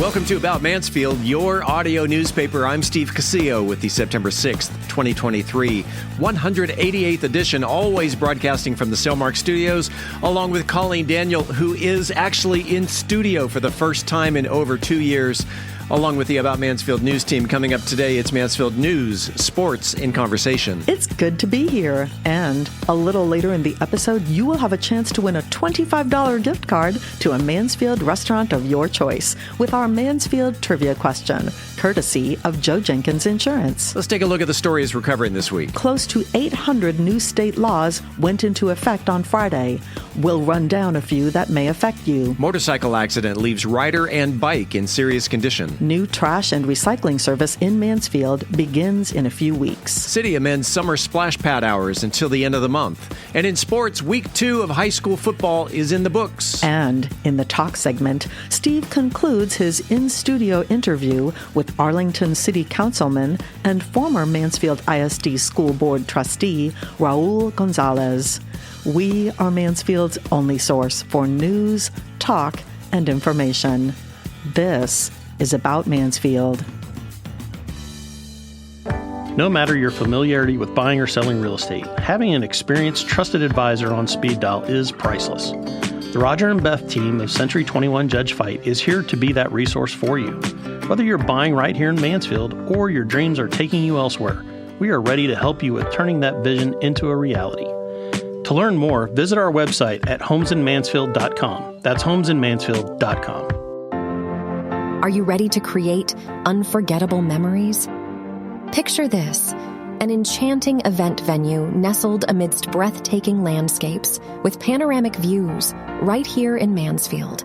Welcome to About Mansfield, your audio newspaper. I'm Steve Casillo with the September 6th, 2023, 188th edition, always broadcasting from the Cellmark Studios, along with Colleen Daniel, who is actually in studio for the first time in over 2 years. Along with the About Mansfield news team. Coming up today, it's Mansfield News, Sports, and Conversation. It's good to be here. And a little later in the episode, you will have a chance to win a $25 gift card to a Mansfield restaurant of your choice with our Mansfield trivia question, courtesy of Joe Jenkins Insurance. Let's take a look at the stories we're covering this week. Close to 800 new state laws went into effect on Friday. We'll run down a few that may affect you. Motorcycle accident leaves rider and bike in serious condition. New trash and recycling service in Mansfield begins in a few weeks. City amends summer splash pad hours until the end of the month. And in sports, week 2 of high school football is in the books. And in the talk segment, Steve concludes his in-studio interview with Arlington City Councilman and former Mansfield ISD School Board trustee, Raul Gonzalez. We are Mansfield's only source for news, talk, and information. This is About Mansfield. No matter your familiarity with buying or selling real estate, having an experienced, trusted advisor on speed dial is priceless. The Roger and Beth team of Century 21 Judge Fight is here to be that resource for you. Whether you're buying right here in Mansfield or your dreams are taking you elsewhere, we are ready to help you with turning that vision into a reality. To learn more, visit our website at homesinmansfield.com. That's homesinmansfield.com. Are you ready to create unforgettable memories? Picture this, an enchanting event venue nestled amidst breathtaking landscapes with panoramic views right here in Mansfield.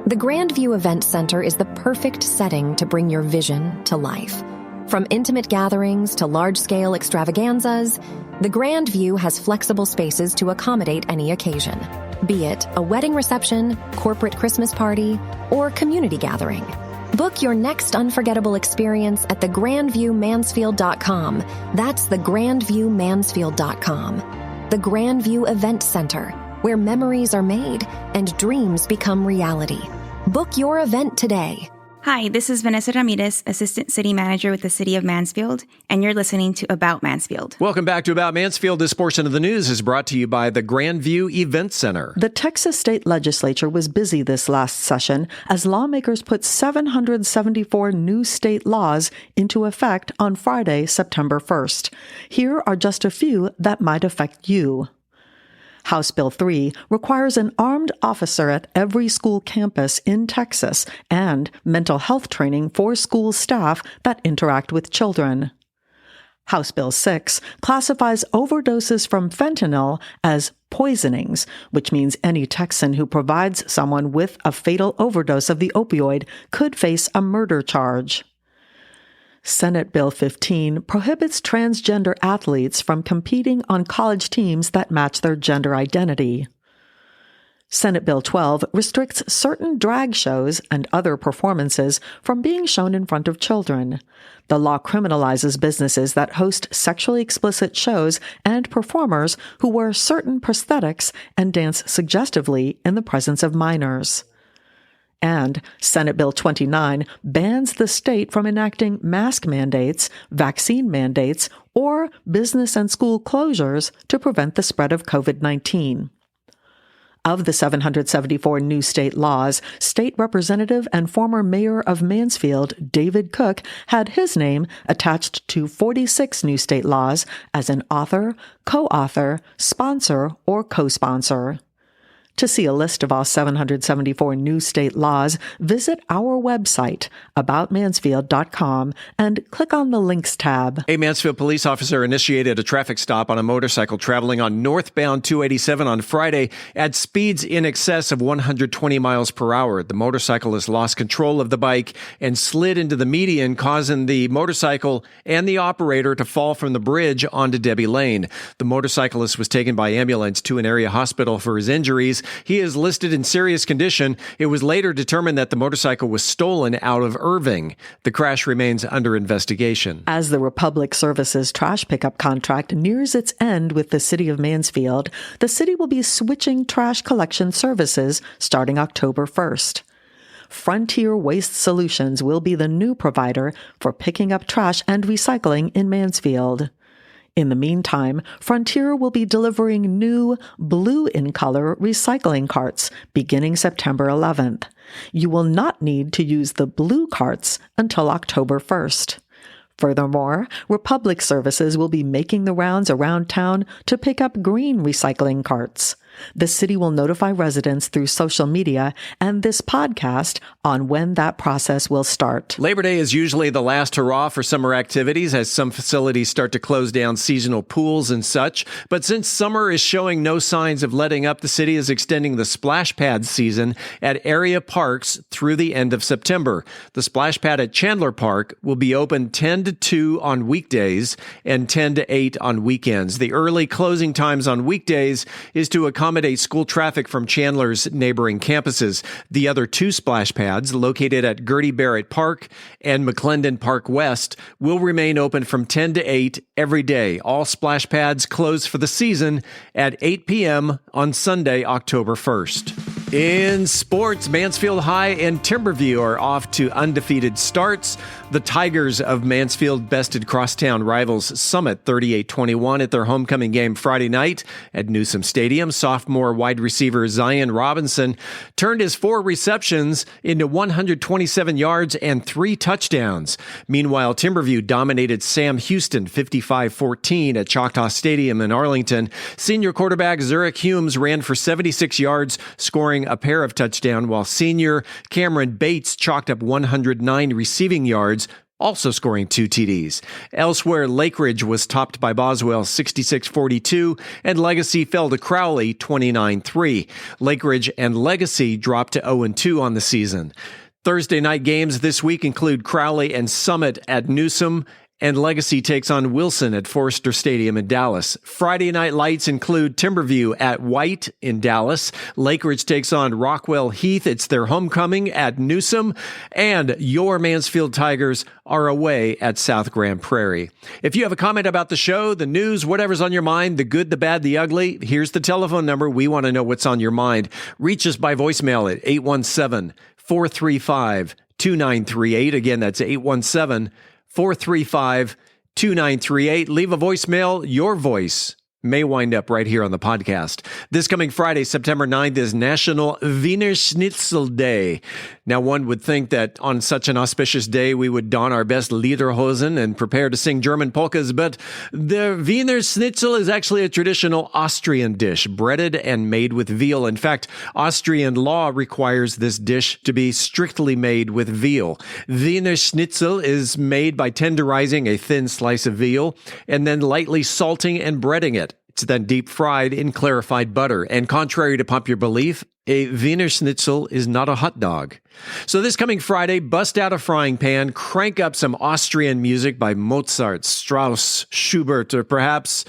The Grandview Event Center is the perfect setting to bring your vision to life. From intimate gatherings to large-scale extravaganzas, the Grandview has flexible spaces to accommodate any occasion, be it a wedding reception, corporate Christmas party, or community gathering. Book your next unforgettable experience at thegrandviewmansfield.com. That's thegrandviewmansfield.com. The Grandview Event Center, where memories are made and dreams become reality. Book your event today. Hi, this is Vanessa Ramirez, Assistant City Manager with the City of Mansfield, and you're listening to About Mansfield. Welcome back to About Mansfield. This portion of the news is brought to you by the Grandview Event Center. The Texas State Legislature was busy this last session as lawmakers put 774 new state laws into effect on Friday, September 1st. Here are just a few that might affect you. House Bill 3 requires an armed officer at every school campus in Texas and mental health training for school staff that interact with children. House Bill 6 classifies overdoses from fentanyl as poisonings, which means any Texan who provides someone with a fatal overdose of the opioid could face a murder charge. Senate Bill 15 prohibits transgender athletes from competing on college teams that match their gender identity. Senate Bill 12 restricts certain drag shows and other performances from being shown in front of children. The law criminalizes businesses that host sexually explicit shows and performers who wear certain prosthetics and dance suggestively in the presence of minors. And Senate Bill 29 bans the state from enacting mask mandates, vaccine mandates, or business and school closures to prevent the spread of COVID-19. Of the 774 new state laws, State Representative and former Mayor of Mansfield, David Cook, had his name attached to 46 new state laws as an author, co-author, sponsor, or co-sponsor. To see a list of all 774 new state laws, visit our website, aboutmansfield.com, and click on the Links tab. A Mansfield police officer initiated a traffic stop on a motorcycle traveling on northbound 287 on Friday at speeds in excess of 120 miles per hour. The motorcyclist lost control of the bike and slid into the median, causing the motorcycle and the operator to fall from the bridge onto Debbie Lane. The motorcyclist was taken by ambulance to an area hospital for his injuries. He is listed in serious condition. It was later determined that the motorcycle was stolen out of Irving. The crash remains under investigation. As the Republic Services trash pickup contract nears its end with the City of Mansfield, the city will be switching trash collection services starting October 1st. Frontier Waste Solutions will be the new provider for picking up trash and recycling in Mansfield. In the meantime, Frontier will be delivering new blue-in-color recycling carts beginning September 11th. You will not need to use the blue carts until October 1st. Furthermore, Republic Services will be making the rounds around town to pick up green recycling carts. The city will notify residents through social media and this podcast on when that process will start. Labor Day is usually the last hurrah for summer activities as some facilities start to close down seasonal pools and such. But since summer is showing no signs of letting up, the city is extending the splash pad season at area parks through the end of September. The splash pad at Chandler Park will be open 10 to 2 on weekdays and 10 to 8 on weekends. The early closing times on weekdays is to accommodate school traffic from Chandler's neighboring campuses. The other two splash pads, located at Gertie Barrett Park and McClendon Park West, will remain open from 10 to 8 every day. All splash pads close for the season at 8 p.m. on Sunday, October 1st. In sports, Mansfield High and Timberview are off to undefeated starts. The Tigers of Mansfield bested crosstown rivals Summit 38-21 at their homecoming game Friday night at Newsom Stadium. Sophomore wide receiver Zion Robinson turned his 4 receptions into 127 yards and 3 touchdowns. Meanwhile, Timberview dominated Sam Houston 55-14 at Choctaw Stadium in Arlington. Senior quarterback Zurich Humes ran for 76 yards, scoring a pair of touchdowns, while senior Cameron Bates chalked up 109 receiving yards, also scoring 2 TDs. Elsewhere, Lakeridge was topped by Boswell 66-42, and Legacy fell to Crowley 29-3. Lakeridge and Legacy dropped to 0-2 on the season. Thursday night games this week include Crowley and Summit at Newsom, and Legacy takes on Wilson at Forrester Stadium in Dallas. Friday night lights include Timberview at White in Dallas. Lakeridge takes on Rockwell Heath. It's their homecoming at Newsom. And your Mansfield Tigers are away at South Grand Prairie. If you have a comment about the show, the news, whatever's on your mind, the good, the bad, the ugly, here's the telephone number. We want to know what's on your mind. Reach us by voicemail at 817-435-2938. Again, that's 817-435-2938. Leave a voicemail. Your voice may wind up right here on the podcast. This coming Friday, September 9th, is National Wiener Schnitzel Day. Now, one would think that on such an auspicious day, we would don our best lederhosen and prepare to sing German polkas, but the Wiener Schnitzel is actually a traditional Austrian dish, breaded and made with veal. In fact, Austrian law requires this dish to be strictly made with veal. Wiener Schnitzel is made by tenderizing a thin slice of veal and then lightly salting and breading it. It's then deep fried in clarified butter. And contrary to popular belief, a Wiener Schnitzel is not a hot dog. So this coming Friday, bust out a frying pan, crank up some Austrian music by Mozart, Strauss, Schubert, or perhaps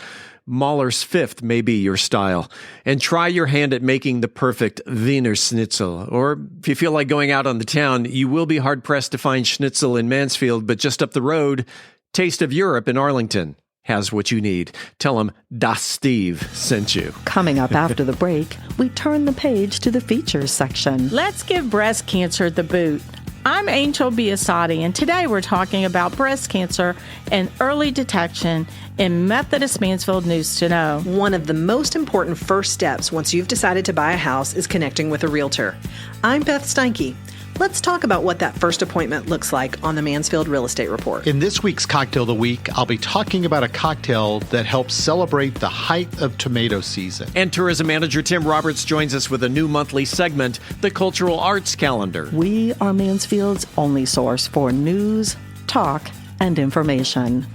Mahler's Fifth may be your style, and try your hand at making the perfect Wiener Schnitzel. Or if you feel like going out on the town, you will be hard-pressed to find schnitzel in Mansfield, but just up the road, Taste of Europe in Arlington has what you need. Tell them Das Steve sent you. Coming up after the break, we turn the page to the features section. Let's give breast cancer the boot. I'm Angel Biasatti, and today we're talking about breast cancer and early detection in Methodist Mansfield News to Know. One of the most important first steps once you've decided to buy a house is connecting with a realtor. I'm Beth Steinke. Let's talk about what that first appointment looks like on the Mansfield Real Estate Report. In this week's Cocktail of the Week, I'll be talking about a cocktail that helps celebrate the height of tomato season. And tourism manager Tim Roberts joins us with a new monthly segment, the Cultural Arts Calendar. We are Mansfield's only source for news, talk, and information.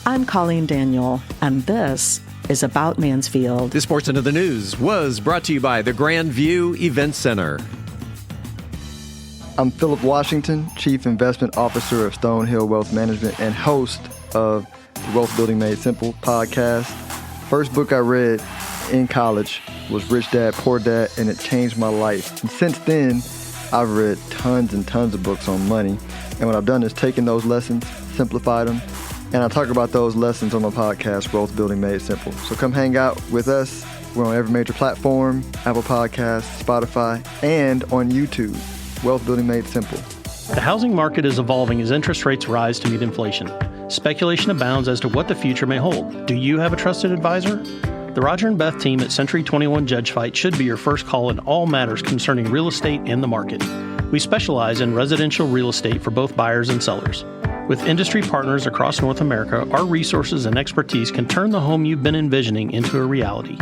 I'm Colleen Daniel, and this is About Mansfield. This portion of the news was brought to you by the Grand View Event Center. I'm Philip Washington, Chief Investment Officer of Stonehill Wealth Management and host of the Wealth Building Made Simple podcast. First book I read in college was Rich Dad, Poor Dad, and it changed my life. And since then, I've read tons and tons of books on money. And what I've done is taken those lessons, simplified them, and I talk about those lessons on my podcast, Wealth Building Made Simple. So come hang out with us. We're on every major platform, Apple Podcasts, Spotify, and on YouTube. Wealth Building Made Simple. The housing market is evolving as interest rates rise to meet inflation. Speculation abounds as to what the future may hold. Do you have a trusted advisor? The Roger and Beth team at Century 21 Judge Fight should be your first call in all matters concerning real estate and the market. We specialize in residential real estate for both buyers and sellers. With industry partners across North America, our resources and expertise can turn the home you've been envisioning into a reality.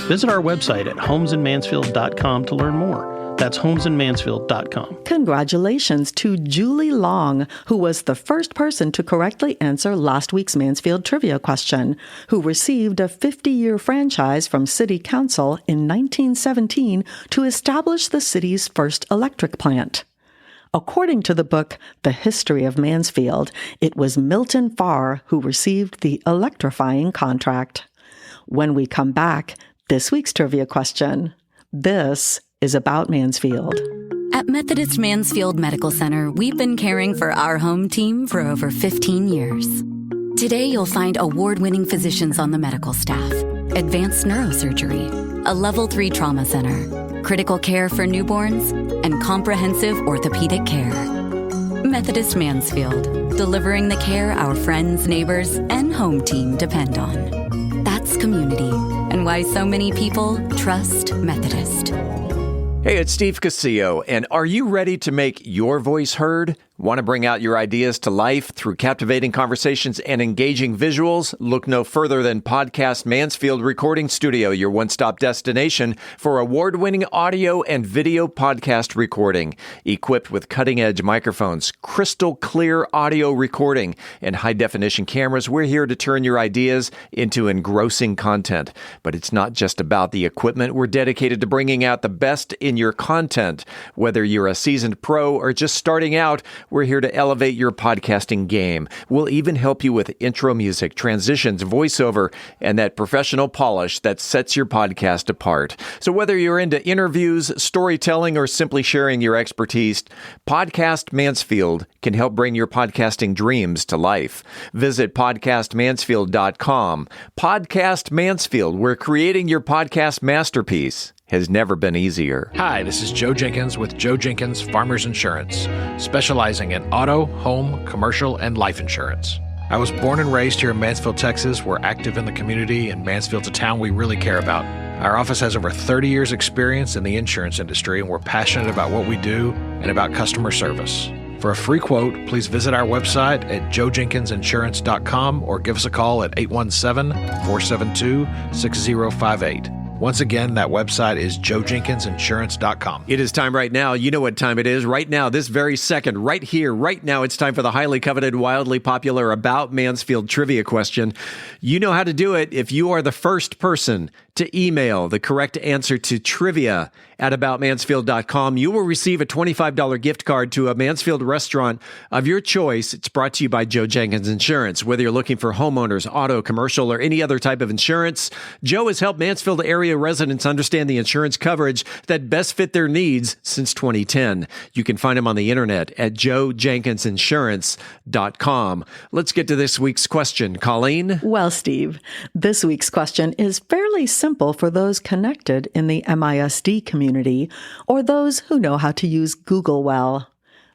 Visit our website at homesinmansfield.com to learn more. That's homesinmansfield.com. Congratulations to Julie Long, who was the first person to correctly answer last week's Mansfield trivia question, who received a 50-year franchise from City Council in 1917 to establish the city's first electric plant. According to the book The History of Mansfield, it was Milton Farr who received the electrifying contract. When we come back, this week's trivia question. This is About Mansfield. At Methodist Mansfield Medical Center, we've been caring for our home team for over 15 years. Today, you'll find award-winning physicians on the medical staff, advanced neurosurgery, a Level 3 trauma center, critical care for newborns, and comprehensive orthopedic care. Methodist Mansfield, delivering the care our friends, neighbors, and home team depend on. That's community, and why so many people trust Methodist. Hey, it's Steve Casillo, and are you ready to make your voice heard? Want to bring out your ideas to life through captivating conversations and engaging visuals? Look no further than Podcast Mansfield Recording Studio, your one-stop destination for award-winning audio and video podcast recording. Equipped with cutting-edge microphones, crystal clear audio recording, and high-definition cameras, we're here to turn your ideas into engrossing content. But it's not just about the equipment. We're dedicated to bringing out the best in your content. Whether you're a seasoned pro or just starting out, we're here to elevate your podcasting game. We'll even help you with intro music, transitions, voiceover, and that professional polish that sets your podcast apart. So whether you're into interviews, storytelling, or simply sharing your expertise, Podcast Mansfield can help bring your podcasting dreams to life. Visit podcastmansfield.com. Podcast Mansfield, where creating your podcast masterpiece has never been easier. Hi, this is Joe Jenkins with Joe Jenkins Farmers Insurance, specializing in auto, home, commercial, and life insurance. I was born and raised here in Mansfield, Texas. We're active in the community, and Mansfield's a town we really care about. Our office has over 30 years experience in the insurance industry, and we're passionate about what we do and about customer service. For a free quote, please visit our website at joejenkinsinsurance.com or give us a call at 817-472-6058. Once again, that website is joejenkinsinsurance.com. It is time right now. You know what time it is. Right now, this very second, right here, right now, it's time for the highly coveted, wildly popular About Mansfield trivia question. You know how to do it if you are the first person to email the correct answer to trivia@aboutmansfield.com. You will receive a $25 gift card to a Mansfield restaurant of your choice. It's brought to you by Joe Jenkins Insurance. Whether you're looking for homeowners, auto, commercial, or any other type of insurance, Joe has helped Mansfield area residents understand the insurance coverage that best fit their needs since 2010. You can find him on the internet at joejenkinsinsurance.com. Let's get to this week's question. Colleen? Well, Steve, this week's question is fairly simple for those connected in the MISD community or those who know how to use Google well.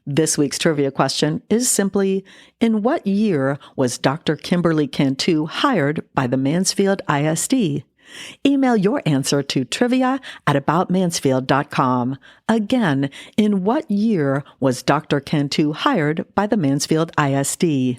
This week's trivia question is simply, in what year was Dr. Kimberly Cantu hired by the Mansfield ISD? Email your answer to trivia@aboutmansfield.com. Again, in what year was Dr. Cantu hired by the Mansfield ISD?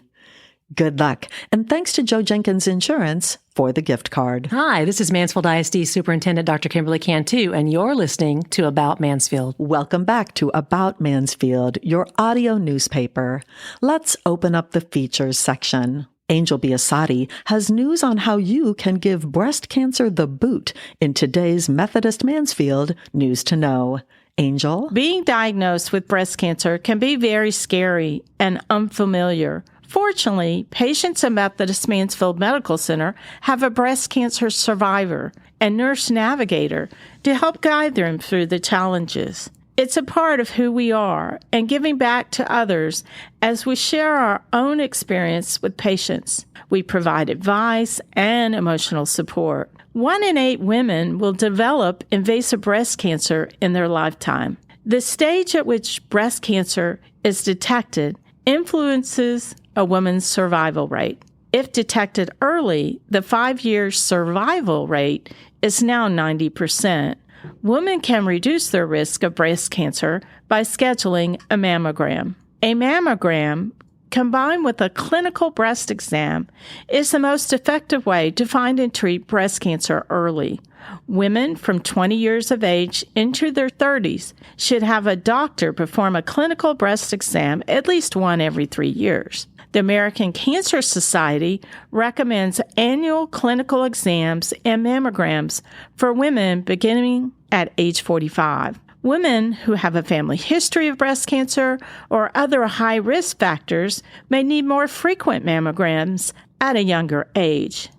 Good luck, and thanks to Joe Jenkins Insurance for the gift card. Hi, this is Mansfield ISD Superintendent Dr. Kimberly Cantu, and you're listening to About Mansfield. Welcome back to About Mansfield, your audio newspaper. Let's open up the features section. Angel Biasatti has news on how you can give breast cancer the boot in today's Methodist Mansfield News to Know. Angel? Being diagnosed with breast cancer can be very scary and unfamiliar. Fortunately, patients at Methodist Mansfield Medical Center have a breast cancer survivor and nurse navigator to help guide them through the challenges. It's a part of who we are and giving back to others as we share our own experience with patients. We provide advice and emotional support. 1 in 8 women will develop invasive breast cancer in their lifetime. The stage at which breast cancer is detected influences a woman's survival rate. If detected early, the 5-year survival rate is now 90%. Women can reduce their risk of breast cancer by scheduling a mammogram. A mammogram, combined with a clinical breast exam, is the most effective way to find and treat breast cancer early. Women from 20 years of age into their 30s should have a doctor perform a clinical breast exam at least one every 3 years. The American Cancer Society recommends annual clinical exams and mammograms for women beginning at age 45. Women who have a family history of breast cancer or other high-risk factors may need more frequent mammograms at a younger age.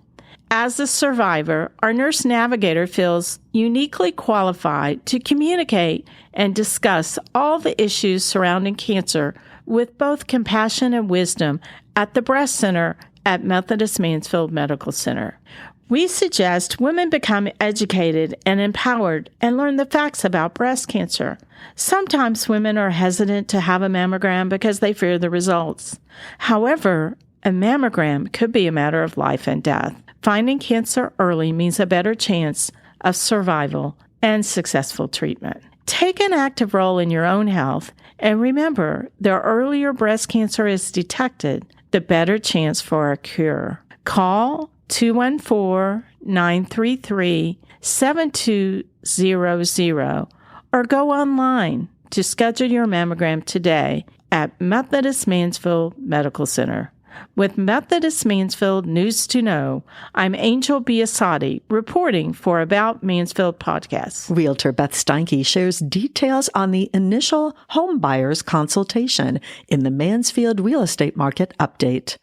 As a survivor, our nurse navigator feels uniquely qualified to communicate and discuss all the issues surrounding cancer with both compassion and wisdom at the Breast Center at Methodist Mansfield Medical Center. We suggest women become educated and empowered and learn the facts about breast cancer. Sometimes women are hesitant to have a mammogram because they fear the results. However, a mammogram could be a matter of life and death. Finding cancer early means a better chance of survival and successful treatment. Take an active role in your own health, and remember, the earlier breast cancer is detected, the better chance for a cure. Call 214-933-7200 or go online to schedule your mammogram today at Methodist Mansfield Medical Center. With Methodist Mansfield News to Know, I'm Angel Biasatti reporting for About Mansfield podcast. Realtor Beth Steinke shares details on the initial homebuyers consultation in the Mansfield Real Estate Market update.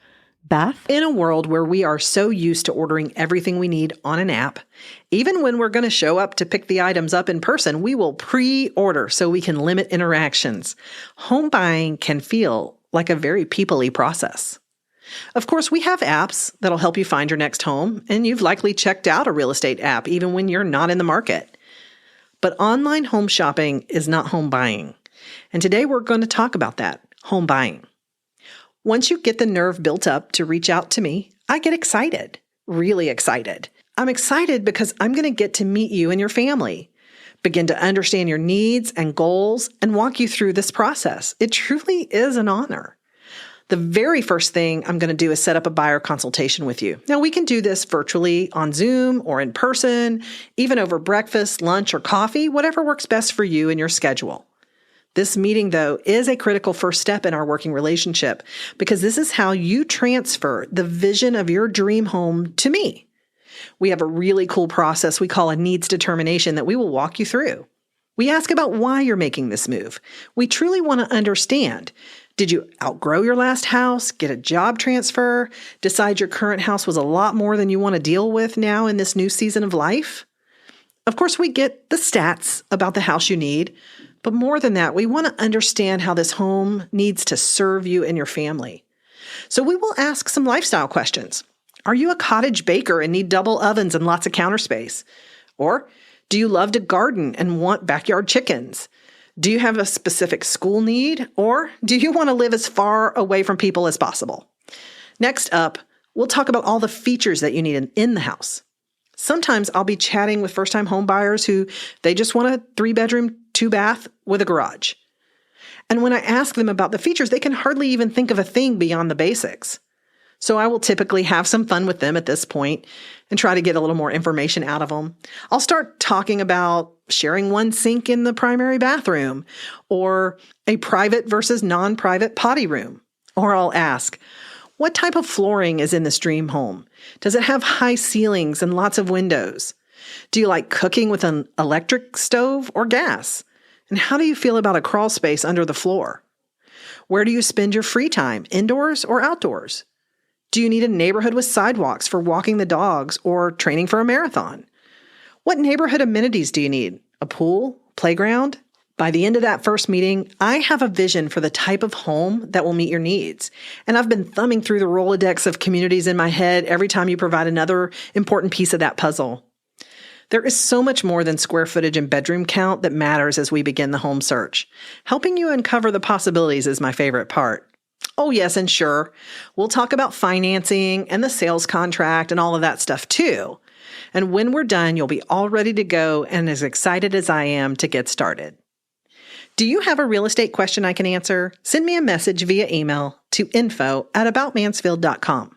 Beth? In a world where we are so used to ordering everything we need on an app, even when we're going to show up to pick the items up in person, we will pre-order so we can limit interactions. Home buying can feel like a very people-y process. Of course, we have apps that'll help you find your next home, and you've likely checked out a real estate app even when you're not in the market. But online home shopping is not home buying. And today we're going to talk about that, home buying. Once you get the nerve built up to reach out to me, I get excited, really excited. I'm excited because I'm going to get to meet you and your family, begin to understand your needs and goals, and walk you through this process. It truly is an honor. The very first thing I'm going to do is set up a buyer consultation with you. Now, we can do this virtually on Zoom or in person, even over breakfast, lunch, or coffee, whatever works best for you and your schedule. This meeting, though, is a critical first step in our working relationship because this is how you transfer the vision of your dream home to me. We have a really cool process we call a needs determination that we will walk you through. We ask about why you're making this move. We truly want to understand. Did you outgrow your last house, get a job transfer, decide your current house was a lot more than you want to deal with now in this new season of life? Of course, we get the stats about the house you need, but more than that, we want to understand how this home needs to serve you and your family. So we will ask some lifestyle questions. Are you a cottage baker and need double ovens and lots of counter space? Or do you love to garden and want backyard chickens? Do you have a specific school need, or do you want to live as far away from people as possible? Next up, we'll talk about all the features that you need in the house. Sometimes I'll be chatting with first-time home buyers who they just want a 3-bedroom, 2-bath with a garage. And when I ask them about the features, they can hardly even think of a thing beyond the basics. So I will typically have some fun with them at this point and try to get a little more information out of them. I'll start talking about sharing one sink in the primary bathroom or a private versus non-private potty room. Or I'll ask, what type of flooring is in this dream home? Does it have high ceilings and lots of windows? Do you like cooking with an electric stove or gas? And how do you feel about a crawl space under the floor? Where do you spend your free time, indoors or outdoors? Do you need a neighborhood with sidewalks for walking the dogs or training for a marathon? What neighborhood amenities do you need? A pool? Playground? By the end of that first meeting, I have a vision for the type of home that will meet your needs. And I've been thumbing through the Rolodex of communities in my head every time you provide another important piece of that puzzle. There is so much more than square footage and bedroom count that matters as we begin the home search. Helping you uncover the possibilities is my favorite part. Oh, yes, and sure, we'll talk about financing and the sales contract and all of that stuff too. And when we're done, you'll be all ready to go and as excited as I am to get started. Do you have a real estate question I can answer? Send me a message via email to info@aboutmansfield.com.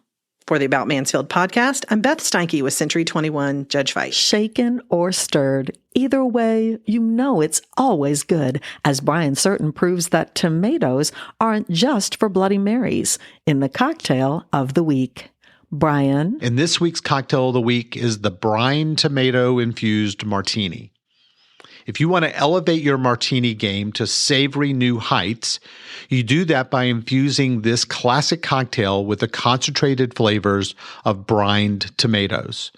For the About Mansfield podcast, I'm Beth Steinke with Century 21 Judge Fight. Shaken or stirred, either way, you know it's always good, as Brian Certain proves that tomatoes aren't just for Bloody Marys in the cocktail of the week. Brian? And this week's cocktail of the week is the brine tomato infused martini. If you want to elevate your martini game to savory new heights, you do that by infusing this classic cocktail with the concentrated flavors of brined tomatoes.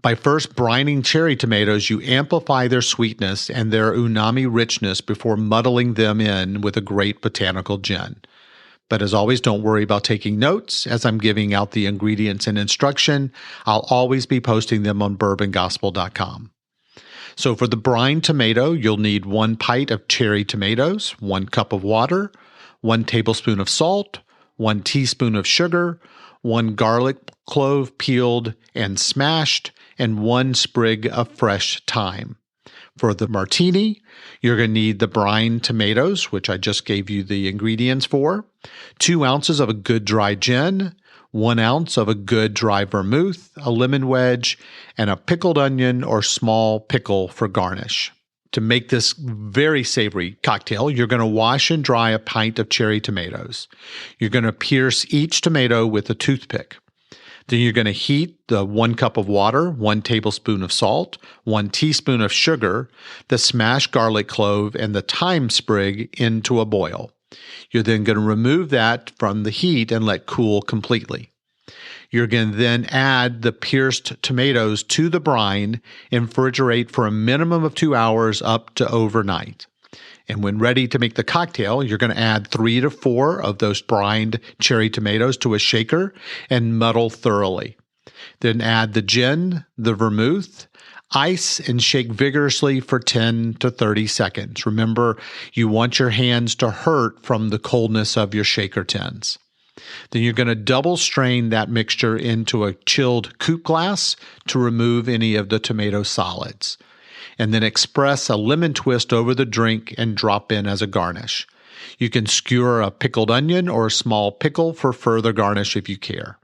By first brining cherry tomatoes, you amplify their sweetness and their umami richness before muddling them in with a great botanical gin. But as always, don't worry about taking notes. As I'm giving out the ingredients and instruction, I'll always be posting them on bourbongospel.com. So for the brine tomato, you'll need 1 pint of cherry tomatoes, 1 cup of water, 1 tablespoon of salt, 1 teaspoon of sugar, 1 garlic clove peeled and smashed, and 1 sprig of fresh thyme. For the martini, you're going to need the brine tomatoes, which I just gave you the ingredients for, 2 ounces of a good dry gin, 1 ounce of a good dry vermouth, a lemon wedge, and a pickled onion or small pickle for garnish. To make this very savory cocktail, you're going to wash and dry a pint of cherry tomatoes. You're going to pierce each tomato with a toothpick. Then you're going to heat the 1 cup of water, 1 tablespoon of salt, 1 teaspoon of sugar, the smashed garlic clove, and the thyme sprig into a boil. You're then going to remove that from the heat and let cool completely. You're going to then add the pierced tomatoes to the brine and refrigerate for a minimum of 2 hours up to overnight. And when ready to make the cocktail, you're going to add 3 to 4 of those brined cherry tomatoes to a shaker and muddle thoroughly. Then add the gin, the vermouth, ice, and shake vigorously for 10 to 30 seconds. Remember, you want your hands to hurt from the coldness of your shaker tins. Then you're going to double strain that mixture into a chilled coupe glass to remove any of the tomato solids. And then express a lemon twist over the drink and drop in as a garnish. You can skewer a pickled onion or a small pickle for further garnish if you care.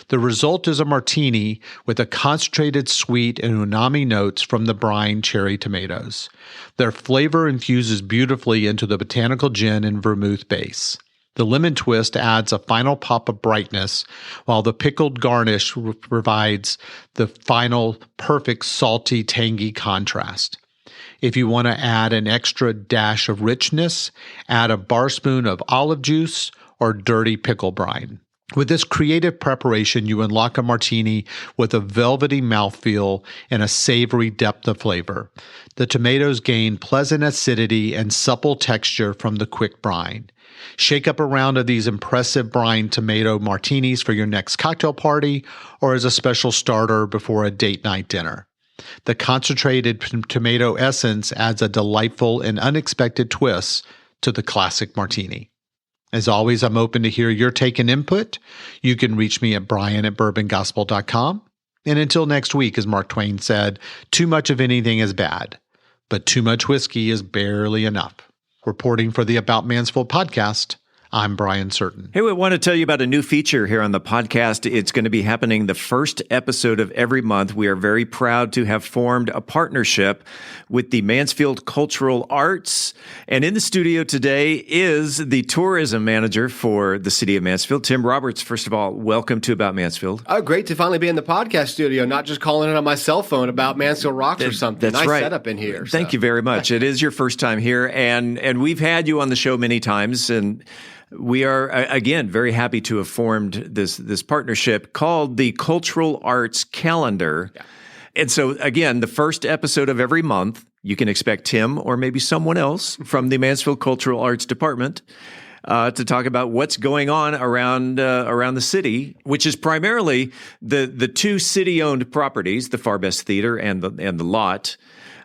The result is a martini with a concentrated sweet and umami notes from the brine cherry tomatoes. Their flavor infuses beautifully into the botanical gin and vermouth base. The lemon twist adds a final pop of brightness, while the pickled garnish provides the final perfect salty, tangy contrast. If you want to add an extra dash of richness, add a bar spoon of olive juice or dirty pickle brine. With this creative preparation, you unlock a martini with a velvety mouthfeel and a savory depth of flavor. The tomatoes gain pleasant acidity and supple texture from the quick brine. Shake up a round of these impressive brine tomato martinis for your next cocktail party or as a special starter before a date night dinner. The concentrated tomato essence adds a delightful and unexpected twist to the classic martini. As always, I'm open to hear your take and input. You can reach me at brian@bourbongospel.com. And until next week, as Mark Twain said, too much of anything is bad, but too much whiskey is barely enough. Reporting for the About Mansfield podcast, I'm Brian Certain. Hey, we want to tell you about a new feature here on the podcast. It's going to be happening the first episode of every month. We are very proud to have formed a partnership with the Mansfield Cultural Arts. And in the studio today is the tourism manager for the city of Mansfield, Tim Roberts. First of all, welcome to About Mansfield. Oh, great to finally be in the podcast studio, not just calling it on my cell phone about Mansfield Rocks or something. That's nice right. setup in here. Thank you very much. It is your first time here, and we've had you on the show many times, and we are, again, very happy to have formed this partnership called the Cultural Arts Calendar. Yeah. And so, again, the first episode of every month, you can expect Tim or maybe someone else from the Mansfield Cultural Arts Department to talk about what's going on around the city, which is primarily the two city-owned properties, the Far Best Theater and the lot.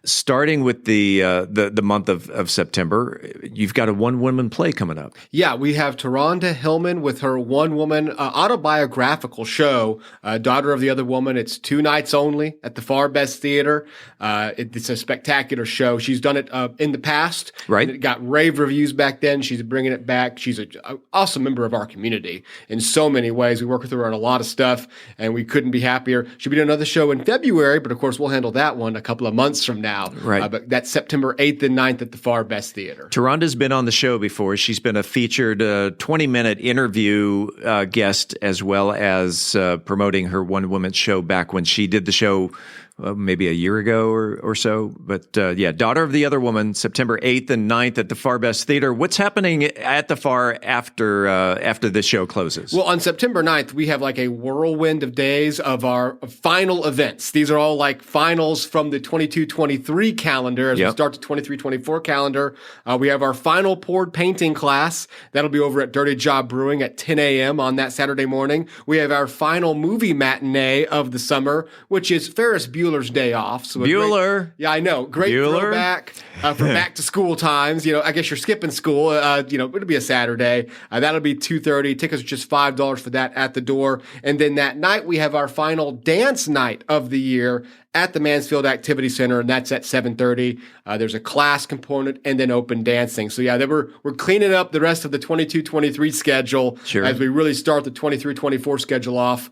Starting with the month of September, you've got a one-woman play coming up. Yeah, we have Taronda Hillman with her one-woman autobiographical show, Daughter of the Other Woman. It's 2 nights only at the Far Best Theater. It's a spectacular show. She's done it in the past. Right. It got rave reviews back then. She's bringing it back. She's an awesome member of our community in so many ways. We work with her on a lot of stuff, and we couldn't be happier. She'll be doing another show in February, but of course we'll handle that one a couple of months from now. Right. But that's September 8th and 9th at the Far Best Theater. Taronda's been on the show before. She's been a featured 20-minute interview guest, as well as promoting her one-woman show back when she did the show maybe a year ago or so. But Daughter of the Other Woman, September 8th and 9th at the Far Best Theater. What's happening at the Far after this show closes? Well, on September 9th, we have like a whirlwind of days of our final events. These are all like finals from the 22-23 calendar as we start the 23-24 calendar. We have our final poured painting class. That'll be over at Dirty Job Brewing at 10 a.m. on that Saturday morning. We have our final movie matinee of the summer, which is Ferris Bueller's Day Off. So Bueller. Yeah, I know. Great throwback for back to school times. I guess you're skipping school. It'll be a Saturday. That'll be 2:30. Tickets are just $5 for that at the door. And then that night we have our final dance night of the year at the Mansfield Activity Center, and that's at 7:30. There's a class component and then open dancing. So we're cleaning up the rest of the 22-23 schedule as we really start the 23-24 schedule off.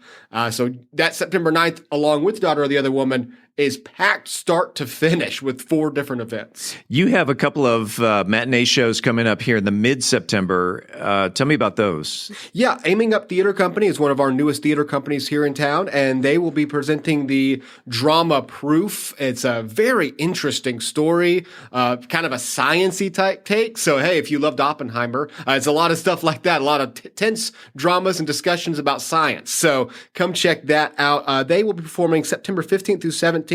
So that September 9th, along with Daughter of the Other Woman, is packed start to finish with 4 different events. You have a couple of matinee shows coming up here in the mid-September. Tell me about those. Yeah, Aiming Up Theater Company is one of our newest theater companies here in town, and they will be presenting the Drama Proof. It's a very interesting story, kind of a science-y type take. So, hey, if you loved Oppenheimer, it's a lot of stuff like that, a lot of tense dramas and discussions about science. So come check that out. They will be performing September 15th through 17th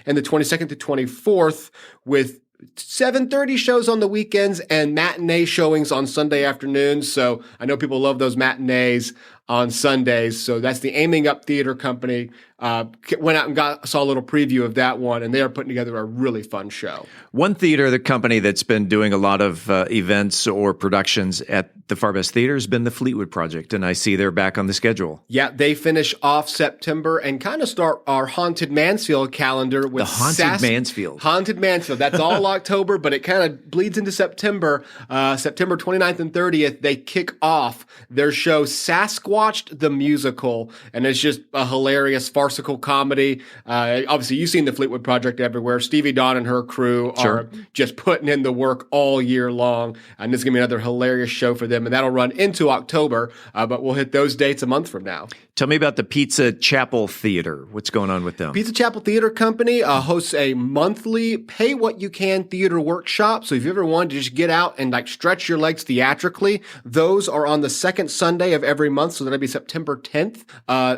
and the 22nd to 24th with 7:30 shows on the weekends and matinee showings on Sunday afternoons. So I know people love those matinees on Sundays. So that's the Aiming Up Theater Company. Went out and saw a little preview of that one, and they are putting together a really fun show. One theater, the company that's been doing a lot of events or productions at the Far Best Theater has been the Fleetwood Project, and I see they're back on the schedule. Yeah, they finish off September and kind of start our Haunted Mansfield calendar with the Haunted Mansfield. Haunted Mansfield. That's all October, but it kind of bleeds into September. September 29th and 30th, they kick off their show Sasquatched the Musical, and it's just a hilarious farcical comedy. Obviously, you've seen the Fleetwood Project everywhere. Stevie Dawn and her crew are just putting in the work all year long, and this is going to be another hilarious show for them, and that'll run into October, but we'll hit those dates a month from now. Tell me about the Pizza Chapel Theater. What's going on with them? Pizza Chapel Theater Company hosts a monthly pay-what-you-can theater workshop. So if you ever wanted to just get out and stretch your legs theatrically, those are on the second Sunday of every month. So that'll be September 10th.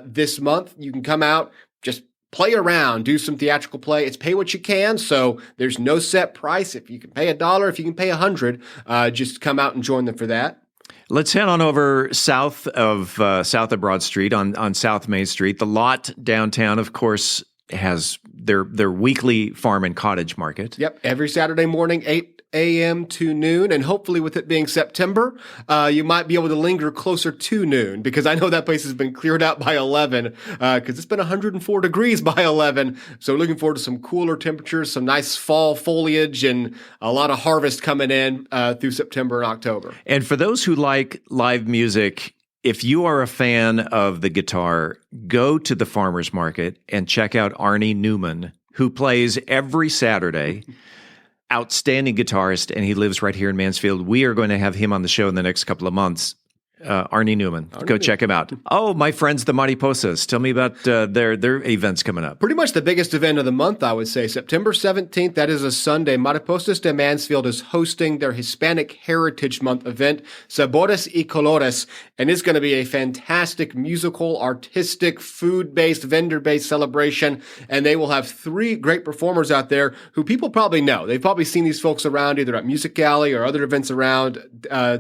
This month, you can come out, just play around, do some theatrical play. It's pay what you can, so there's no set price. If you can pay $1, if you can pay $100, just come out and join them for that. Let's head on over south of Broad Street on South Main Street. The Lot downtown, of course, has their weekly farm and cottage market. Yep, every Saturday morning, 8 a.m. to noon, and hopefully with it being September, you might be able to linger closer to noon, because I know that place has been cleared out by 11, because it's been 104 degrees by 11. So looking forward to some cooler temperatures, some nice fall foliage, and a lot of harvest coming in through September and October. And for those who like live music, if you are a fan of the guitar, go to the farmers market and check out Arnie Newman, who plays every Saturday. Outstanding guitarist, and he lives right here in Mansfield. We are going to have him on the show in the next couple of months. Arnie Newman. Go check him out. Oh, my friends, the Mariposas. Tell me about their events coming up. Pretty much the biggest event of the month, I would say. September 17th, that is a Sunday. Mariposas de Mansfield is hosting their Hispanic Heritage Month event, Sabores y Colores, and it's going to be a fantastic musical, artistic, food-based, vendor-based celebration, and they will have 3 great performers out there who people probably know. They've probably seen these folks around either at Music Alley or other events around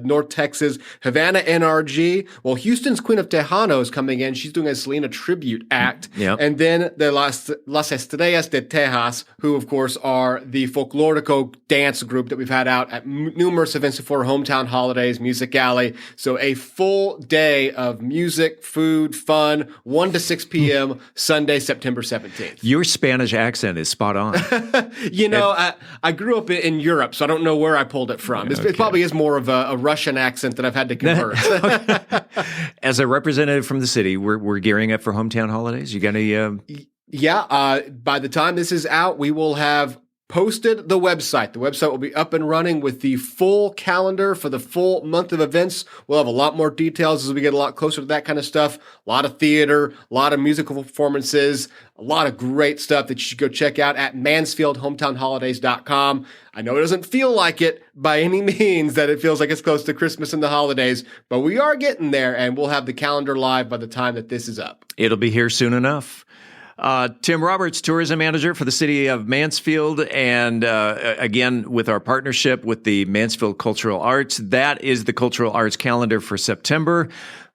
North Texas. Havana NRG. Well, Houston's Queen of Tejano is coming in. She's doing a Selena tribute act. Yep. And then the Las Estrellas de Tejas, who, of course, are the folklorico dance group that we've had out at numerous events before, Hometown Holidays, Music Alley. So a full day of music, food, fun, 1 to 6 p.m. Sunday, September 17th. Your Spanish accent is spot on. I grew up in Europe, so I don't know where I pulled it from. It probably is more of a Russian accent that I've had to convert. As a representative from the city, we're gearing up for Hometown Holidays. You got any? Yeah. By the time this is out, we will have posted the website. The website will be up and running with the full calendar for the full month of events. We'll have a lot more details as we get a lot closer to that kind of stuff. A lot of theater, a lot of musical performances, a lot of great stuff that you should go check out at MansfieldHometownHolidays.com. I know it doesn't feel like it by any means, that it feels like it's close to Christmas and the holidays, but we are getting there, and we'll have the calendar live by the time that this is up. It'll be here soon enough. Tim Roberts, tourism manager for the city of Mansfield, and again, with our partnership with the Mansfield Cultural Arts, that is the Cultural Arts calendar for September.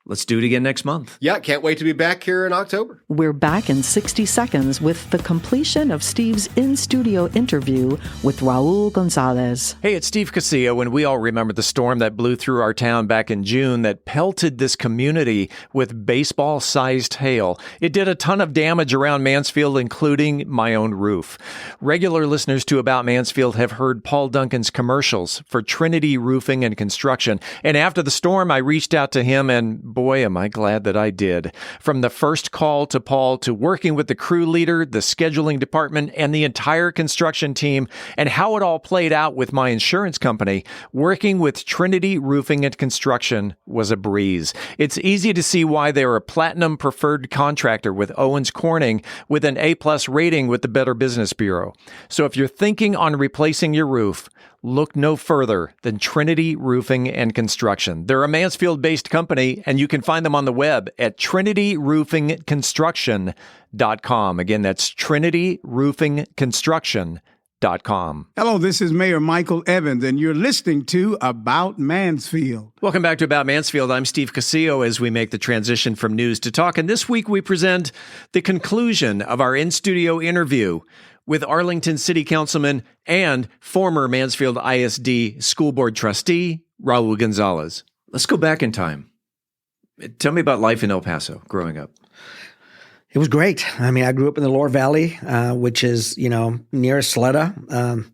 Let's do it again next month. Yeah, can't wait to be back here in October. We're back in 60 seconds with the completion of Steve's in-studio interview with Raul Gonzalez. Hey, it's Steve Casillo, and we all remember the storm that blew through our town back in June that pelted this community with baseball-sized hail. It did a ton of damage around Mansfield, including my own roof. Regular listeners to About Mansfield have heard Paul Duncan's commercials for Trinity Roofing and Construction, and after the storm, I reached out to him, and boy, am I glad that I did. From the first call to Paul to working with the crew leader, the scheduling department, and the entire construction team, and how it all played out with my insurance company, working with Trinity Roofing and Construction was a breeze. It's easy to see why they're a platinum preferred contractor with Owens Corning with an A+ rating with the Better Business Bureau. So if you're thinking on replacing your roof, look no further than Trinity Roofing and Construction. They're a Mansfield-based company, and you can find them on the web at trinityroofingconstruction.com. Again, that's trinityroofingconstruction.com. Hello, this is Mayor Michael Evans, and you're listening to About Mansfield. Welcome back to About Mansfield. I'm Steve Casillo as we make the transition from news to talk. And this week we present the conclusion of our in-studio interview with Arlington City Councilman and former Mansfield ISD School Board Trustee, Raul Gonzalez. Let's go back in time. Tell me about life in El Paso growing up. It was great. I mean, I grew up in the Lower Valley, which is, near Sleta.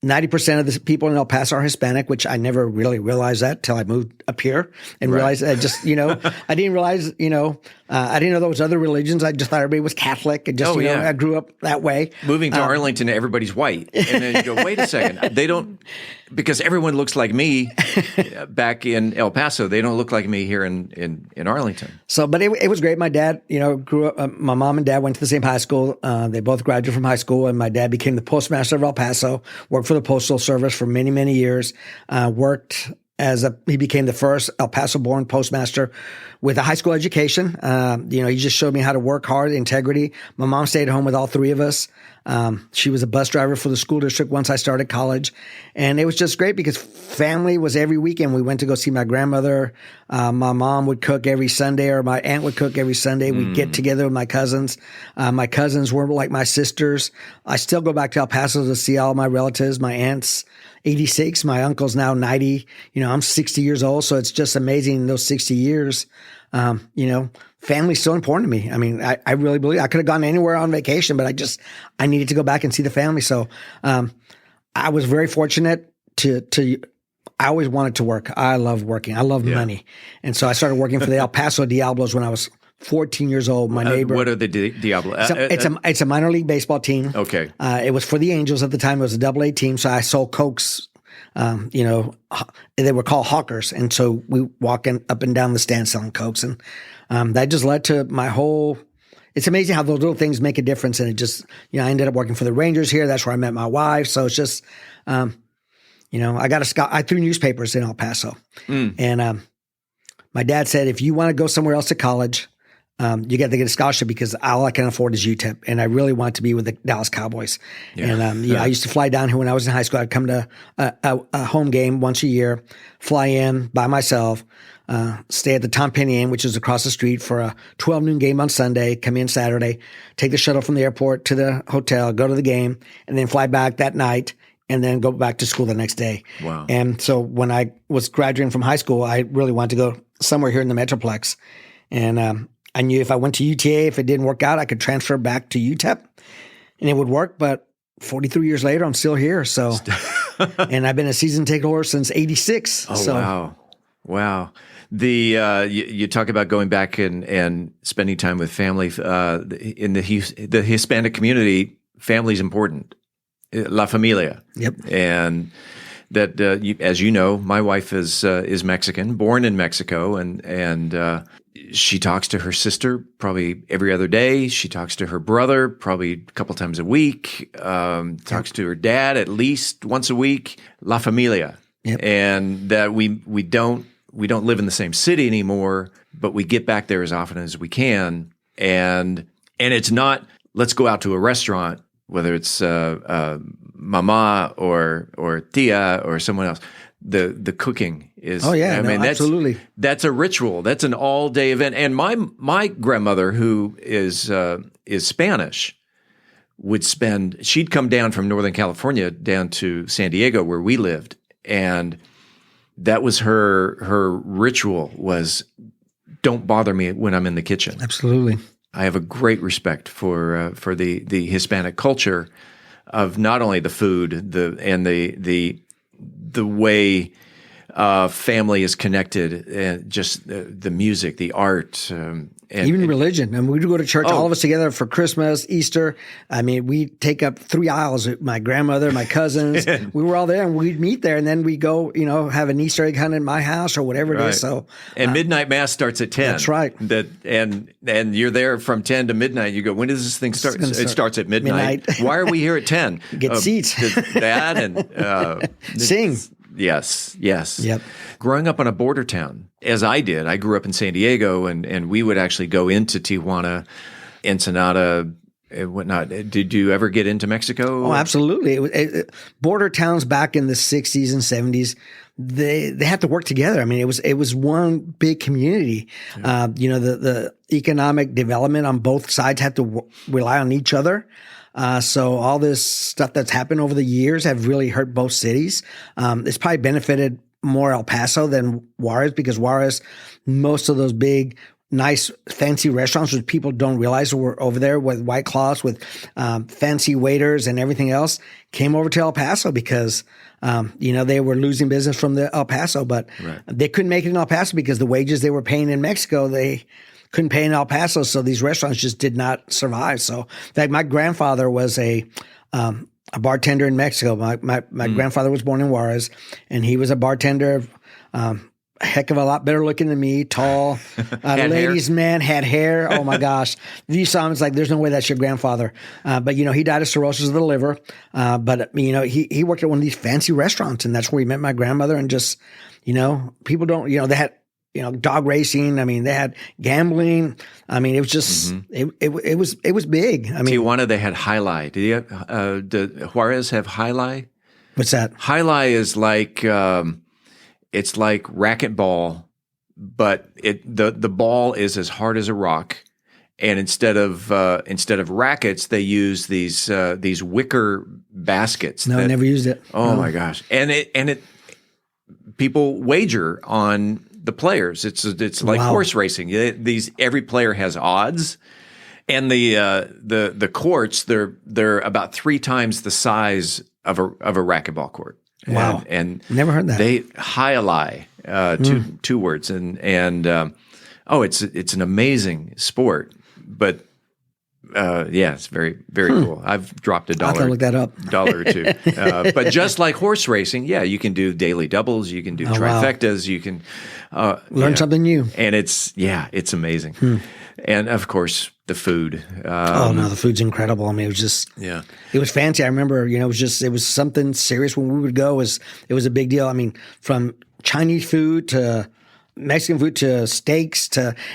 90% of the people in El Paso are Hispanic, which I never really realized that till I moved up here and realized I just, I didn't realize, I didn't know there was other religions. I just thought everybody was Catholic. And just, I grew up that way. Moving to Arlington, everybody's white. And then you go, wait a second. They don't, because everyone looks like me back in El Paso. They don't look like me here in Arlington. So, but it was great. My dad, grew up, my mom and dad went to the same high school. They both graduated from high school, and my dad became the postmaster of El Paso, worked for the Postal Service for many, many years, he became the first El Paso-born postmaster with a high school education. He just showed me how to work hard, integrity. My mom stayed home with all 3 of us. She was a bus driver for the school district once I started college. And it was just great because family was every weekend. We went to go see my grandmother. My mom would cook every Sunday, or my aunt would cook every Sunday. We'd get together with my cousins. My cousins were like my sisters. I still go back to El Paso to see all my relatives. My aunt's 86. My uncle's now 90. I'm 60 years old. So it's just amazing in those 60 years. Family's so important to me. I mean, I really believe I could have gone anywhere on vacation, but I needed to go back and see the family. So, I was very fortunate I always wanted to work. I love working. I love money. And so I started working for the El Paso Diablos when I was 14 years old. My neighbor. What are the Diablos? It's a minor league baseball team. Okay. It was for the Angels at the time. It was a AA team. So I sold Cokes they were called hawkers. And so we walking up and down the stand selling Cokes. And that just led to my whole, it's amazing how those little things make a difference. And it just, I ended up working for the Rangers here. That's where I met my wife. So it's just, I threw newspapers in El Paso. And my dad said, if you want to go somewhere else to college, you got to get a scholarship because all I can afford is UTEP. And I really want to be with the Dallas Cowboys. Yeah. And I used to fly down here when I was in high school. I'd come to a home game once a year, fly in by myself, stay at the Tom Penny Inn, which is across the street, for a 12 noon game on Sunday, come in Saturday, take the shuttle from the airport to the hotel, go to the game, and then fly back that night and then go back to school the next day. Wow. And so when I was graduating from high school, I really wanted to go somewhere here in the Metroplex. And I knew if I went to UTA, if it didn't work out, I could transfer back to UTEP and it would work. But 43 years later, I'm still here. So, and I've been a season ticket holder since '86. Oh, so. Wow. You talk about going back and spending time with family. In the Hispanic community, family is important. La familia. Yep. And that, as you know, my wife is Mexican, born in Mexico, and she talks to her sister probably every other day. She talks to her brother probably a couple times a week. Talks to her dad at least once a week. La familia. Yep. And that we don't live in the same city anymore, but we get back there as often as we can. And it's not, let's go out to a restaurant, whether it's mama or tia or someone else. The cooking is, absolutely. That's a ritual. That's an all day event. And my grandmother, who is Spanish, she'd come down from Northern California down to San Diego where we lived. And that was her ritual was, don't bother me when I'm in the kitchen. Absolutely. I have a great respect for the Hispanic culture of not only the food, the way family is connected, and just the music, the art, and even religion. I mean, we'd go to church, all of us together for Christmas, Easter. I mean, we'd take up 3 aisles with my grandmother, my cousins. We were all there, and we'd meet there, and then we go, have an Easter egg hunt in my house or whatever it is. So, and midnight mass starts at 10. That's right. And you're there from 10 to midnight. You go, when does this thing start? It starts at midnight. Why are we here at 10? Get seats. That and sing. Yes. Yep. Growing up in a border town, as I did, I grew up in San Diego, and we would actually go into Tijuana, Ensenada, and whatnot. Did you ever get into Mexico? Oh, absolutely. Border towns back in the 60s and 70s, they had to work together. I mean, it was one big community. Yeah. The economic development on both sides had to rely on each other. So all this stuff that's happened over the years have really hurt both cities. It's probably benefited more El Paso than Juarez, because Juarez, most of those big, nice, fancy restaurants, which people don't realize were over there with White Claws, with fancy waiters and everything else, came over to El Paso because they were losing business from the El Paso, but they couldn't make it in El Paso because the wages they were paying in Mexico, they couldn't pay in El Paso, so these restaurants just did not survive. So, in fact, my grandfather was a bartender in Mexico. My grandfather was born in Juarez, and he was a bartender, a heck of a lot better looking than me, tall, ladies' man, had hair. Oh my gosh. If you saw him, it's like, there's no way that's your grandfather. But he died of cirrhosis of the liver. But he worked at one of these fancy restaurants, and that's where he met my grandmother. And just, people don't, they had, dog racing. I mean, they had gambling. I mean, it was just, it was big. I mean, Tijuana, they had Jai Alai. Did Juarez have Jai Alai? What's that? Jai Alai is like, it's like racquetball, but the ball is as hard as a rock. And instead of rackets, they use these wicker baskets. No, I never used it. Oh my gosh. And people wager on the players. It's like horse racing. Every player has odds, and the courts, they're about 3 times the size of a racquetball court. Wow. And never heard that. They Jai Alai, two words, and it's an amazing sport, but Yeah, it's very, very cool. I've dropped $1. I can look that up. $1 or two. But just like horse racing, yeah, you can do daily doubles, you can do trifectas, you can learn something new. And it's amazing. And of course, the food. The food's incredible. I mean, it was just, it was fancy. I remember, it was something serious when we would go. It was a big deal. I mean, from Chinese food to Mexican food to steaks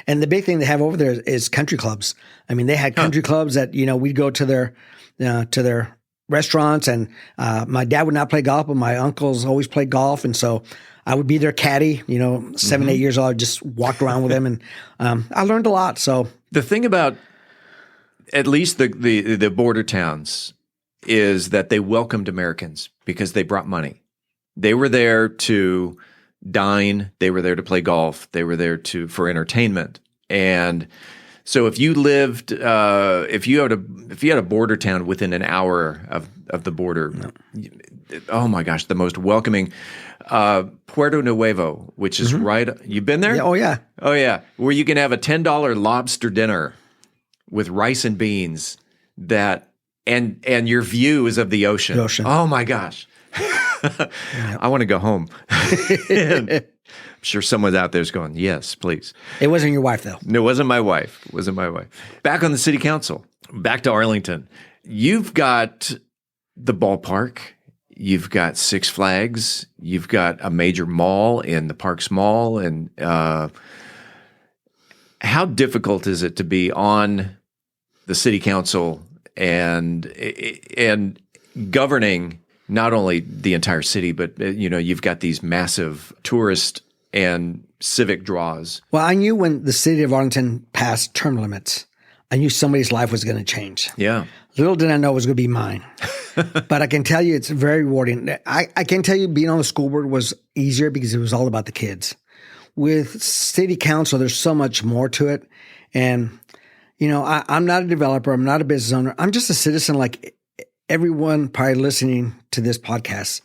and the big thing they have over there is country clubs. I mean, they had country clubs that, we'd go to their restaurants, and my dad would not play golf, but my uncles always played golf. And so I would be their caddy, 7, 8 years old. I just walked around with them, and I learned a lot. So the thing about at least the border towns is that they welcomed Americans because they brought money. They were there to dine. They were there to play golf. They were there for entertainment. And so if you lived, if you had a border town within an hour of the border, oh my gosh, the most welcoming. Puerto Nuevo, which is right. You've been there? Yeah, oh yeah, where you can have a $10 lobster dinner with rice and beans and your view is of the ocean. Oh my gosh. I want to go home. I'm sure someone out there's going, yes, please. It wasn't your wife, though. No, it wasn't my wife. Back on the city council, back to Arlington. You've got the ballpark. You've got Six Flags. You've got a major mall in the Parks Mall. And how difficult is it to be on the city council and governing not only the entire city, but you've got these massive tourist and civic draws? Well, I knew when the city of Arlington passed term limits, I knew somebody's life was going to change. Yeah. Little did I know it was going to be mine. But I can tell you it's very rewarding. I can tell you being on the school board was easier because it was all about the kids. With city council, there's so much more to it. And, I'm not a developer. I'm not a business owner. I'm just a citizen like everyone probably listening to this podcast,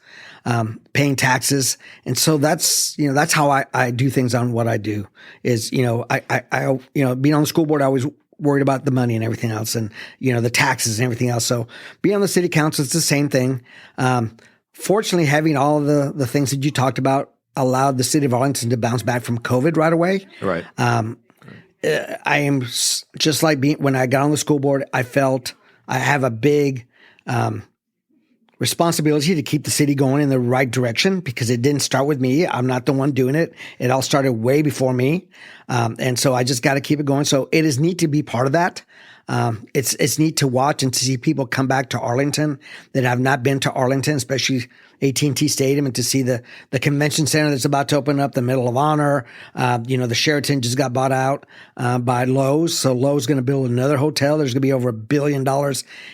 paying taxes. And so that's how I do things on what I do is, being on the school board, I always worried about the money and everything else and, the taxes and everything else. So being on the city council, it's the same thing. Fortunately, having all the things that you talked about allowed the city of Arlington to bounce back from COVID right away. Right. I am just like when I got on the school board, I felt I have a big responsibility to keep the city going in the right direction because it didn't start with me. I'm not the one doing it. It all started way before me. And so I just got to keep it going. So it is neat to be part of that. It's neat to watch and to see people come back to Arlington that have not been to Arlington, especially AT&T Stadium, and to see the convention center that's about to open up, the Medal of Honor. The Sheraton just got bought out by Lowe's. So Lowe's going to build another hotel. There's going to be over $1 billion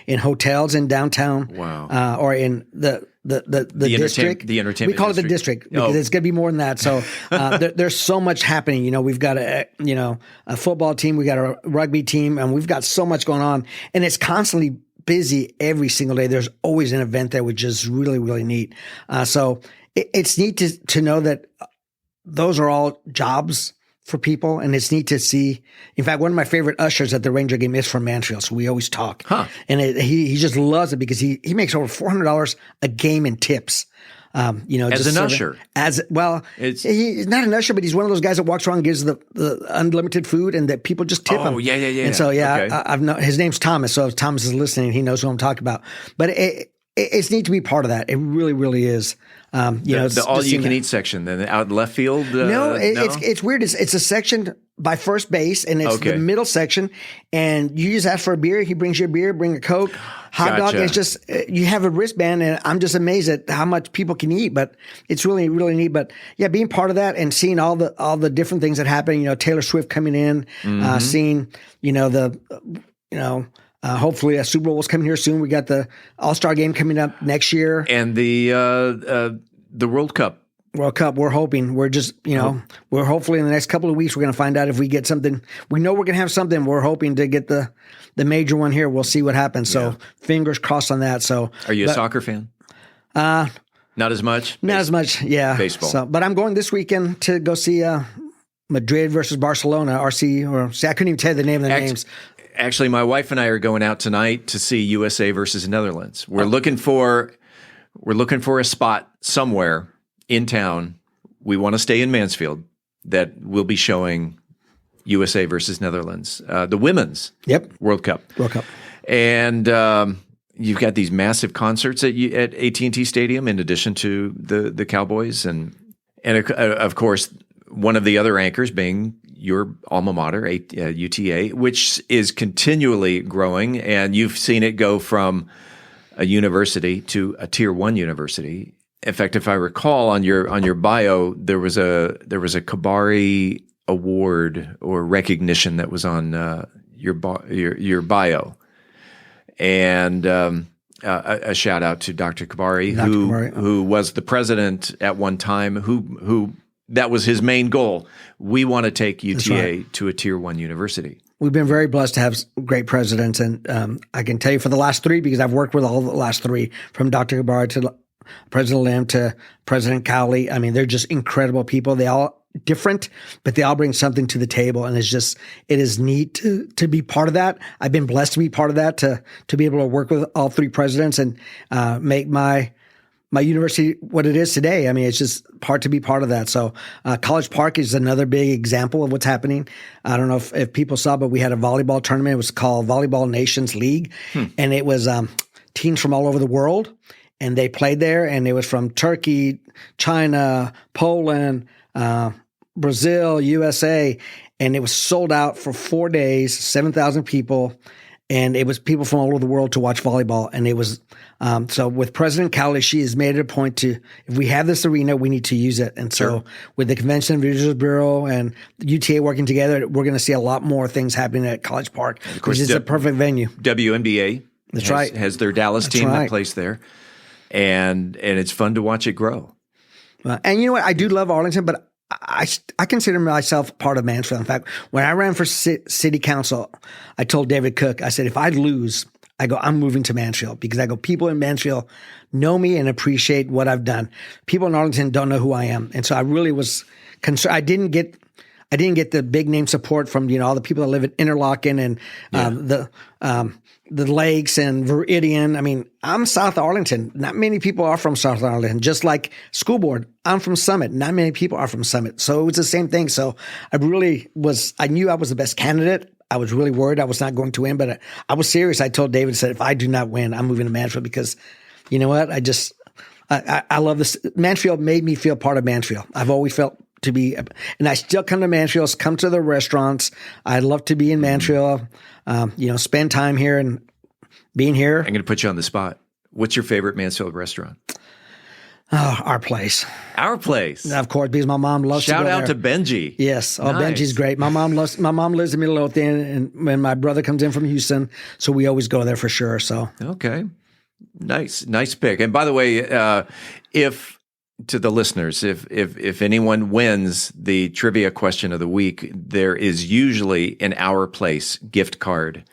in hotels in downtown. Wow. Or in the district. The entertainment. We call it the district because it's going to be more than that. So there's so much happening. We've got a football team, we got a rugby team, and we've got so much going on, and it's constantly busy every single day. There's always an event there, which is really, really neat. So it's neat to know that those are all jobs for people, and it's neat to see. In fact, one of my favorite ushers at the Ranger game is from Mansfield, so we always talk. And he just loves it because he makes over $400 a game in tips. As an usher. He's not an usher, but he's one of those guys that walks around and gives the unlimited food and that people just tip him. Oh, yeah. And so, okay. His name's Thomas. So if Thomas is listening, he knows who I'm talking about. But it's neat to be part of that. It really, really is. The all-you-can-eat section, then out in left field? It's weird. It's a section by first base, and it's the middle section, and you just ask for a beer. He brings you a beer, bring a Coke, hot dog. It's just you have a wristband, and I'm just amazed at how much people can eat. But it's really, really neat. But yeah, being part of that and seeing all the different things that happen. Taylor Swift coming in, seeing hopefully a Super Bowl is coming here soon. We got the All-Star game coming up next year. And the World Cup. We're hoping. We're just, we're hopefully in the next couple of weeks, we're going to find out if we get something. We know we're going to have something. We're hoping to get the major one here. We'll see what happens. So fingers crossed on that. So, are you a soccer fan? Not as much? Not as much, yeah. Baseball. So, but I'm going this weekend to go see Madrid versus Barcelona, I couldn't even tell you the name of the names. Actually, my wife and I are going out tonight to see USA versus Netherlands. We're looking for a spot somewhere in town. We want to stay in Mansfield that will be showing USA versus Netherlands, the women's World Cup. And you've got these massive concerts at AT&T Stadium in addition to the Cowboys and of course one of the other anchors being your alma mater, UTA, which is continually growing, and you've seen it go from a university to a tier 1 university. In fact, if I recall on your bio, there was a Kabari award or recognition that was on your bio, and a shout out to Dr. Kabari, who was the president at one time, who that was his main goal. We want to take UTA to a tier 1 university. We've been very blessed to have great presidents, and I can tell you for the last 3, because I've worked with all the last 3, from Dr. Kabari to President Lim to President Cowley. I mean, they're just incredible people. They all different, but they all bring something to the table, and it is neat to be part of that. I've been blessed to be part of that, to be able to work with all 3 presidents and make my university what it is today. I mean, it's just hard to be part of that. So College Park is another big example of what's happening. I don't know if people saw, but we had a volleyball tournament. It was called Volleyball Nations League, and it was teams from all over the world, and they played there, and it was from Turkey, China, Poland, Brazil, USA, and it was sold out for 4 days, 7,000 people. And it was people from all over the world to watch volleyball. And it was, so with President Cowley, she has made it a point to, if we have this arena, we need to use it. And so with the Convention and Visitors Bureau and UTA working together, we're going to see a lot more things happening at College Park, which is a perfect venue. WNBA has their Dallas team that plays there. And it's fun to watch it grow. And you know what? I do love Arlington, but I consider myself part of Mansfield. In fact, when I ran for city council, I told David Cook, I said, if I lose, I'm moving to Mansfield, because people in Mansfield know me and appreciate what I've done. People in Arlington don't know who I am. And so I really was concerned. I didn't get the big name support from, all the people that live in Interlaken and the lakes and Viridian. I mean, I'm South Arlington. Not many people are from South Arlington. Just like school board, I'm from Summit. Not many people are from Summit. So it was the same thing. So I knew I was the best candidate. I was really worried I was not going to win, but I was serious. I told David, if I do not win, I'm moving to Mansfield, because you know what? I love this. Mansfield made me feel part of Mansfield. I've always felt to be, and I still come to Mansfield, come to the restaurants. I love to be in Mansfield, spend time here and being here. I'm going to put you on the spot. What's your favorite Mansfield restaurant? Oh, our place. Our place. Of course, because my mom loves Shout to go out there. to Benji. Yes. Oh, Nice. Benji's great. My mom lives in Midlothian, and when my brother comes in from Houston, so we always go there for sure. So Okay. Nice pick. And by the way, if to the listeners, if anyone wins the trivia question of the week, there is usually an Our Place gift card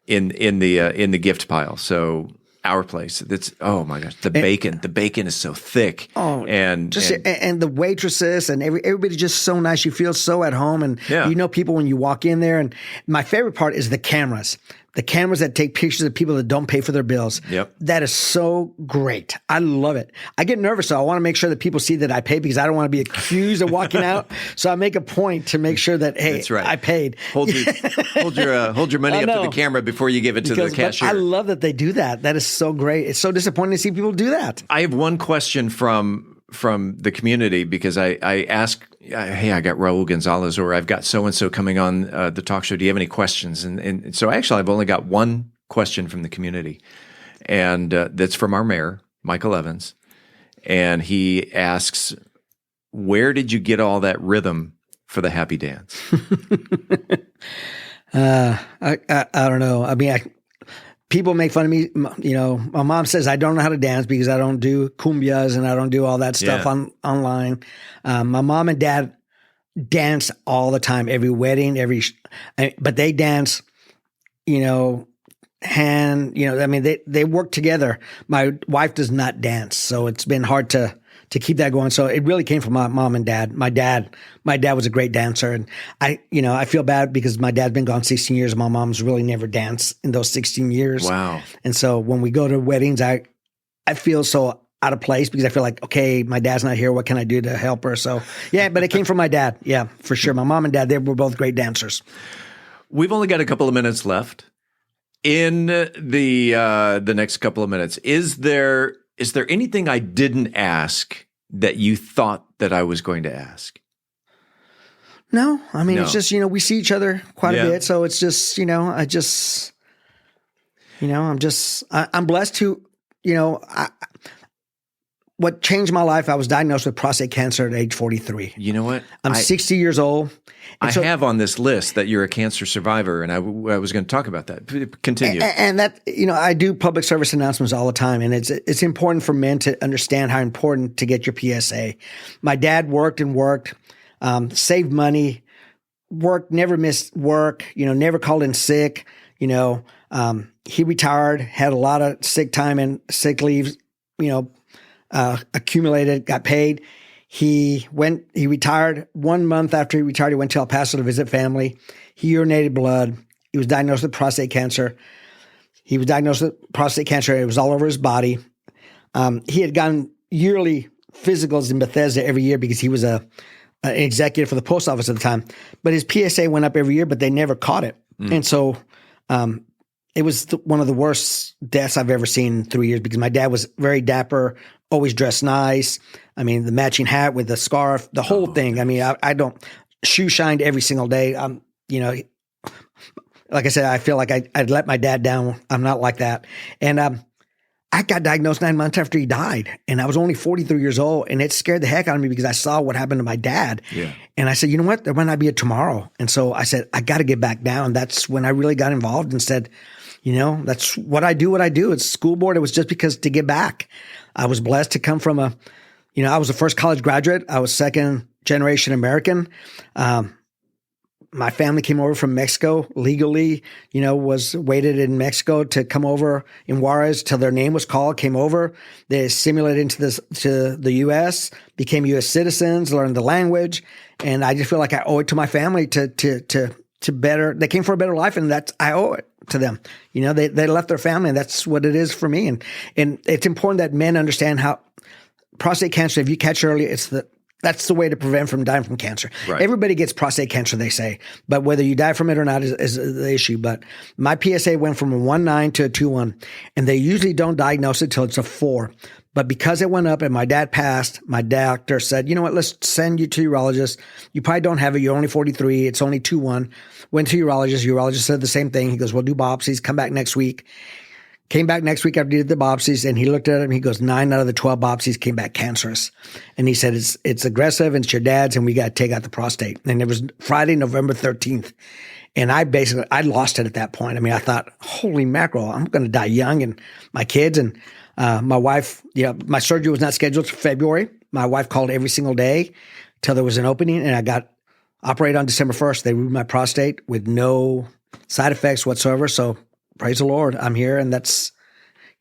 in the gift pile. So Our Place. That's, oh my gosh, the bacon is so thick. Oh, and the waitresses and everybody's just so nice. You feel so at home, and you know people when you walk in there. And my favorite part is the cameras. The cameras that take pictures of people that don't pay for their bills. Yep. That is so great. I love it. I get nervous, so I want to make sure that people see that I paid, because I don't want to be accused of walking out. So I make a point to make sure that, hey, That's right. I paid. Hold your money up to the camera before you give it to the cashier. I love that they do that. That is so great. It's so disappointing to see people do that. I have one question from the community, because I ask, hey, I got Raul Gonzalez, or I've got so-and-so coming on the talk show. Do you have any questions? And so actually I've only got one question from the community, and that's from our mayor, Michael Evans. And he asks, where did you get all that rhythm for the happy dance? I don't know. I mean, people make fun of me. My mom says I don't know how to dance because I don't do cumbias and I don't do all that stuff online. My mom and dad dance all the time, every wedding, but they dance, they work together. My wife does not dance, so it's been hard to keep that going. So it really came from my mom and dad. My dad was a great dancer, and I feel bad because my dad's been gone 16 years and my mom's really never danced in those 16 years. Wow. And so when we go to weddings, I feel so out of place because I feel like, okay, my dad's not here. What can I do to help her? So yeah, but it came from my dad. Yeah, for sure. My mom and dad, they were both great dancers. We've only got a couple of minutes left. In the next couple of minutes, is there anything I didn't ask that you thought that I was going to ask? No, I mean, No. It's just, we see each other quite a bit. So it's just, I'm blessed to, what changed my life, I was diagnosed with prostate cancer at age 43. You know what? I'm 60 years old. I have on this list that you're a cancer survivor, and I was going to talk about that. Continue. And that, I do public service announcements all the time, and it's important for men to understand how important to get your PSA. My dad worked and worked, saved money, worked, never missed work, never called in sick. He retired, had a lot of sick time and sick leaves, accumulated, got paid. He retired 1 month after he retired. He went to El Paso to visit family. He urinated blood. He was diagnosed with prostate cancer. It was all over his body. He had gotten yearly physicals in Bethesda every year because he was an executive for the post office at the time. But his PSA went up every year, but they never caught it. And so it was one of the worst deaths I've ever seen in 3 years because my dad was very dapper, always dressed nice. I mean, the matching hat with the scarf, the whole thing. I mean, I don't shoe shined every single day. Like I said, I feel like I'd let my dad down. I'm not like that. And I got diagnosed 9 months after he died, and I was only 43 years old, and it scared the heck out of me because I saw what happened to my dad. Yeah. And I said, you know what? There might not be a tomorrow. And so I said, I got to get back down. That's when I really got involved and said, that's what I do. It's school board. It was just because to get back. I was blessed to come from I was the first college graduate. I was second generation American. My family came over from Mexico legally, was waited in Mexico to come over in Juarez till their name was called, came over. They assimilated to the U.S., became U.S. citizens, learned the language. And I just feel like I owe it to my family to better, they came for a better life, and I owe it to them. They left their family, and that's what it is for me. And it's important that men understand how prostate cancer, if you catch early, that's the way to prevent from dying from cancer. Right. Everybody gets prostate cancer, they say, but whether you die from it or not is the issue. But my PSA went from a 1.9 to a 2.1, and they usually don't diagnose it till it's a 4. But because it went up and my dad passed, my doctor said, you know what, let's send you to urologist. You probably don't have it. You're only 43. It's only 2.1. Went to urologist. Urologist said the same thing. He goes, we'll do biopsies. Come back next week. Came back next week after he did the biopsies, and he looked at him. He goes, 9 out of the 12 biopsies came back cancerous. And he said, it's aggressive, and it's your dad's, and we got to take out the prostate. And it was Friday, November 13th. And I lost it at that point. I mean, I thought, holy mackerel, I'm going to die young, and my kids and my wife, my surgery was not scheduled for February. My wife called every single day till there was an opening, and I got operated on December 1st. They removed my prostate with no side effects whatsoever. So praise the Lord, I'm here, and that's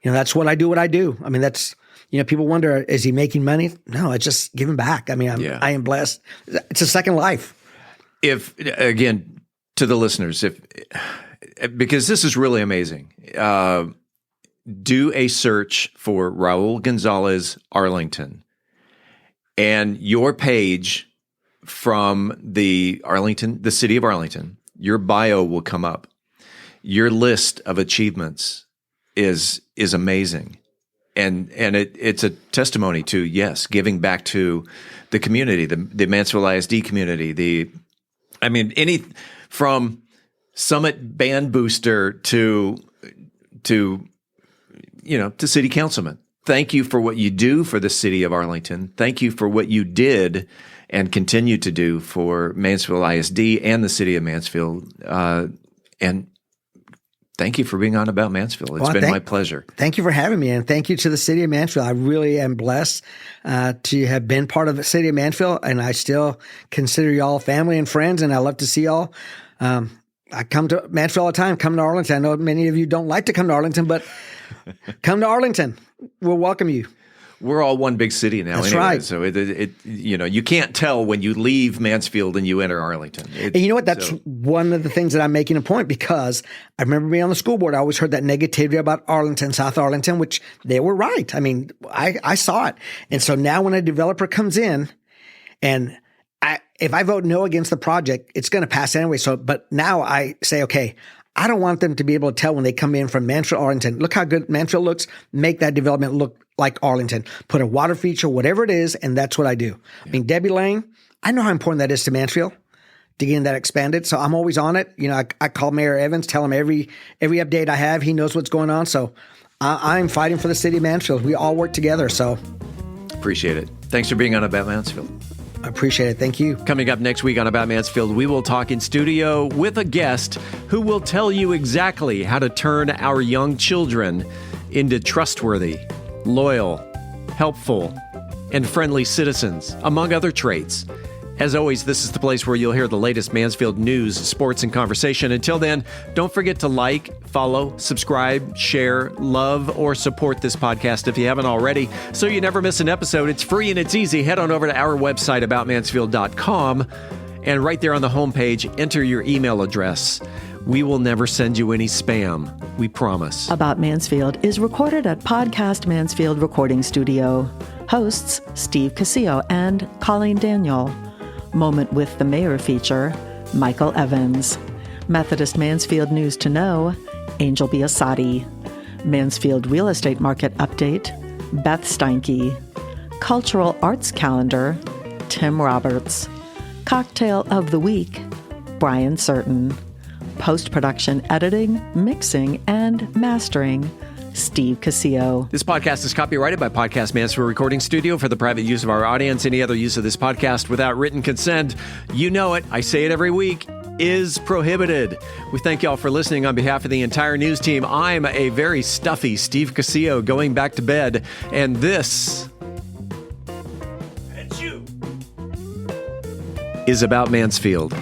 what I do. I mean, that's, people wonder, is he making money? No, it's just giving back. I mean, I am blessed. It's a second life. If, again, to the listeners, because this is really amazing, do a search for Raul Gonzalez Arlington, and your page from the city of Arlington, your bio will come up. Your list of achievements is amazing. And it's a testimony to, yes, giving back to the community, the Mansfield ISD community, from Summit Band Booster to city councilman. Thank you for what you do for the city of Arlington. Thank you for what you did and continue to do for Mansfield ISD and the city of Mansfield. And thank you for being on About Mansfield. It's been my pleasure. Thank you for having me, and thank you to the city of Mansfield. I really am blessed to have been part of the city of Mansfield, and I still consider y'all family and friends, and I love to see y'all. I come to Mansfield all the time, come to Arlington. I know many of you don't like to come to Arlington, but come to Arlington. We'll welcome you. we're all one big city now. That's anyway, right. So you can't tell when you leave Mansfield and you enter Arlington. And you know what? That's one of the things that I'm making a point, because I remember being on the school board. I always heard that negativity about Arlington, South Arlington, which they were right. I mean, I saw it. And so now when a developer comes in and if I vote no against the project, it's going to pass anyway. So, but now I say, okay, I don't want them to be able to tell when they come in from Mansfield, Arlington, look how good Mansfield looks, make that development look like Arlington, put a water feature, whatever it is. And that's what I do. Yeah. I mean, Debbie Lane, I know how important that is to Mansfield to getting that expanded. So I'm always on it. You know, I call Mayor Evans, tell him every update I have, he knows what's going on. So I'm fighting for the city of Mansfield. We all work together. So appreciate it. Thanks for being on About Mansfield. I appreciate it. Thank you. Coming up next week on About Mansfield, we will talk in studio with a guest who will tell you exactly how to turn our young children into trustworthy, loyal, helpful, and friendly citizens, among other traits. As always, this is the place where you'll hear the latest Mansfield news, sports, and conversation. Until then, don't forget to like, follow, subscribe, share, love, or support this podcast if you haven't already, so you never miss an episode. It's free and it's easy. Head on over to our website, aboutmansfield.com, and right there on the homepage, enter your email address. We will never send you any spam. We promise. About Mansfield is recorded at Podcast Mansfield Recording Studio. Hosts Steve Casillo and Colleen Daniel. Moment with the Mayor feature, Michael Evans. Methodist Mansfield News to Know, Angel Biasatti. Mansfield Real Estate Market Update, Beth Steinke. Cultural Arts Calendar, Tim Roberts. Cocktail of the Week, Brian Certain. Post-production editing, mixing, and mastering, Steve Casillo. This podcast is copyrighted by Podcast Mansfield Recording Studio for the private use of our audience. Any other use of this podcast without written consent, you know it, I say it every week, is prohibited. We thank y'all for listening on behalf of the entire news team. I'm a very stuffy Steve Casillo going back to bed, and this is About Mansfield.